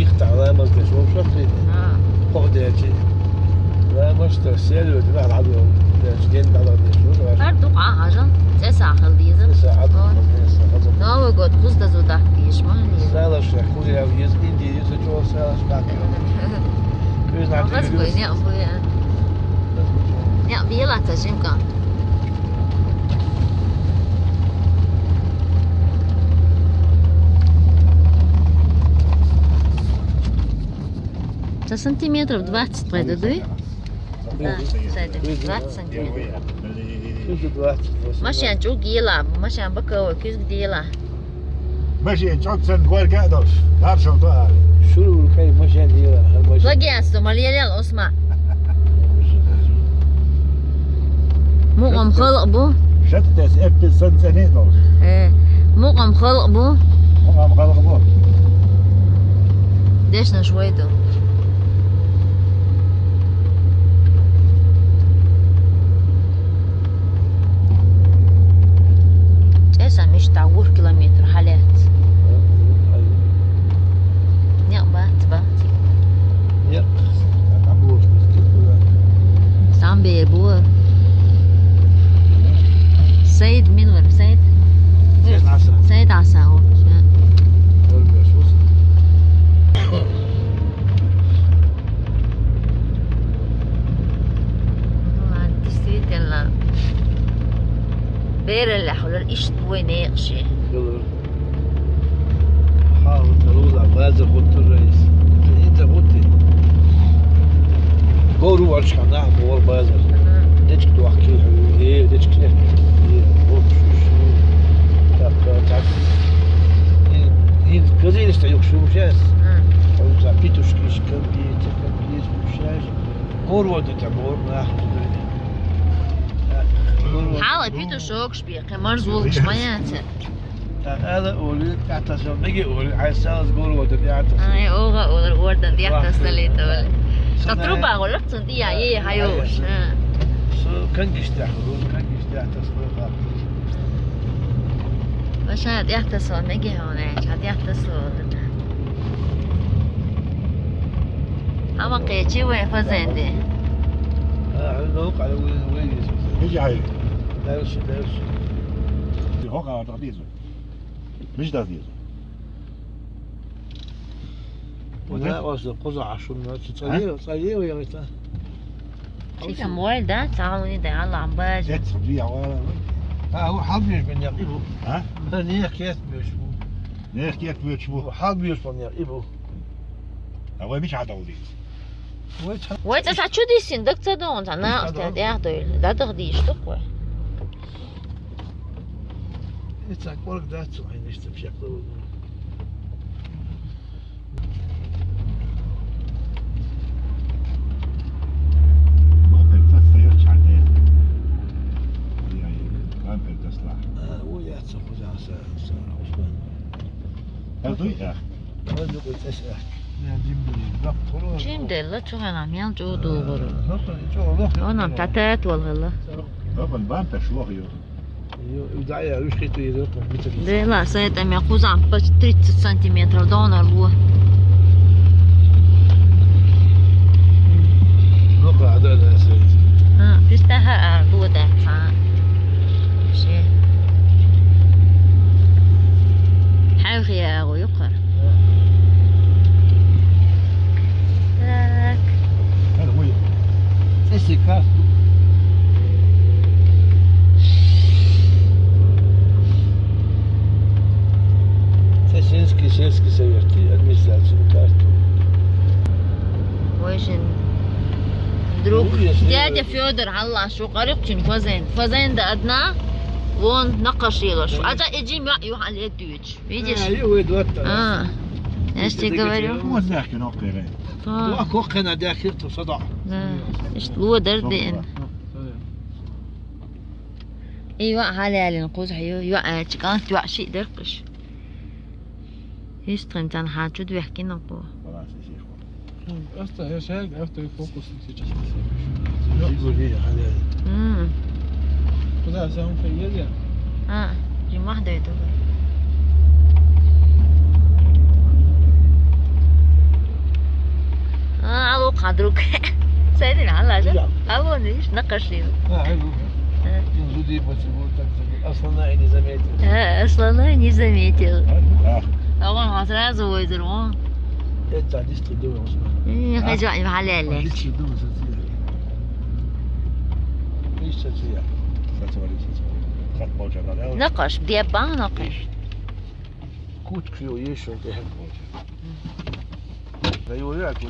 يقطع لا ما تشوف شو خلينا قعد يجي لا مش تسيل وتبع العدو جدين بعد شو برضو عاجن 9 خلديزة 9 نو قد خص دزو تحكيش ما هي سالش خويا يا يزين دي يسجوا سالش بعد بس كويني أخويا يا بيلا تجيمكا سنتيمتر ب 20 سنتيمتر ب 20 سنتيمتر ماشي نشوف جيلا ماشي بكو كيس جيلا ماشي نشوف سنقول قاعدوش لا شو طال شو كيف ماشي جيلا لقي الصومالية يلا اسمع مو قام خلق بو شتت اب سنة دوش ايه مو قام خلق بو مو قام خلق بو ديشنا شويتو اسا مش تعور كيلومتر حالات نيق بات نيق تعبوش عم بيبور سيد مين غير سيد؟ سيد عسى سيد عسى هو بير اللي حول الإيش وين يقشي حاول تروز عبازة خدت الرئيس انت قلتي قولوا ورش حناح بور بازر ديتك توحكي هي ديتك هي قلت شو تعرف هي كذي نستعيق شو مشاس او زعبيتوش كيش كمبيت كمبيت مشاش قولوا تتعبور ناحو حاول بيتو شوكش بيقي مرزوق شمياته هذا أولي تعتصم نجي أولي عايز سالس قول ودي يعتصم أي أوغا أول وردن دي اعتصليتو كتروبا غلط صندي عيه هايوش كان يشتحرون كان يشتحتصل باش هاد يعتصل نجي هونيك هاد يعتصل أما قيتي وين فزندي نوق على وين يجي هاي دارش هوك على تغطيزه مش تغطيزه وده وصل قزع عشان صليه ويا متى شيء موال ده تعالوا ده على عم باجي زيت صبيع ولا هو حابيش من يقيبه ها هني كيس بيشبو ليش كيف بيشبه حابيش من يقيبه هو مش عدودي ويت أسعد شو دي سندك تصدقون أنا أفتح ياخدوا لا تغديش تقوى يتساق ورق ده تسوي نشتم شكله ما بيتصل يرجع عليه ما بيتصل ويا تصفوا جا عثمان هذا يا ما نقول تسأل يا جيم جيم دلة شو هنعمل جو دوغرو أنا متعتات والله هذا البان تشوه يو يدعي وش كنتو يدركم مثل ده لا سيد أم يقوز عم بس 30 سنتيمتر دونر بوه نقع عدد يا سيد ها فيستها بوه ده شيء حاول يا أخو يقر تاك هذا هو سيسي كاس سيسكي سيرتي المثال كارتو ويشن دروك دادي فيودر الله شو قريبتين فزين ده أدنى وون نقش يلوش أجا إجي ما يوح على الدوج بيجيش ايوه يدوت ايش تقولوا مو ذاك نوقي واكو قنا داخل تصدع ايش لو دردين ايوه على النقوز حيو يوقع كانت يوقع شيء درقش هيستريم تان حاجة بيحكي نقو أصلا ايش هيك عرفت الفوكس يقول لي على كذا سهم في يدي جيم واحدة يدور حضروك سيدنا هلا نعم. جا أول إيش نقشي حلو ينزل دي بس اصلا عيني زميتي أصلا هني زميتي اه أول حصرا زويدرون انت عديست الدول اصلا خجوا محلالك عديست الدول سلسية ايش سلسية خط موجة هذا نقش ديابا نقش كوت كيو يشون تحب ايوه ياكل